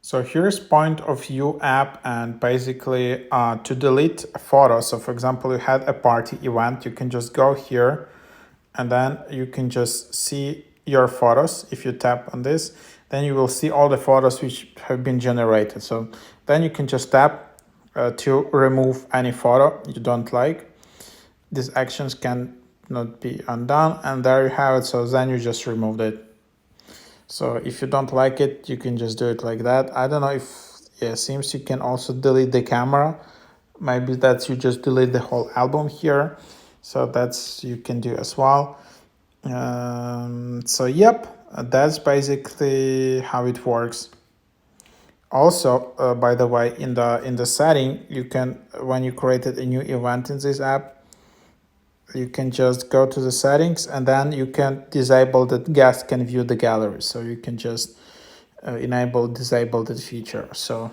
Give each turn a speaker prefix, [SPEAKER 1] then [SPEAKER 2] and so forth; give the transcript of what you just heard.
[SPEAKER 1] So here's point of view app, and basically to delete a photo. So for example, you had a party event, you can just go here and then you can just see your photos. If you tap on this, then you will see all the photos which have been generated. So then you can just tap to remove any photo you don't like. These actions can not be undone, and there you have it. So then you just removed it. So if you don't like it, you can just do it like that. I don't know if, yeah, seems you can also delete the camera. Maybe that's you just delete the whole album here. So that's you can do as well. So yep, that's basically how it works. Also, by the way, in the setting, you can, when you created a new event in this app, you can just go to the settings and then you can disable that guest can view the gallery. So you can just enable, disable that feature. So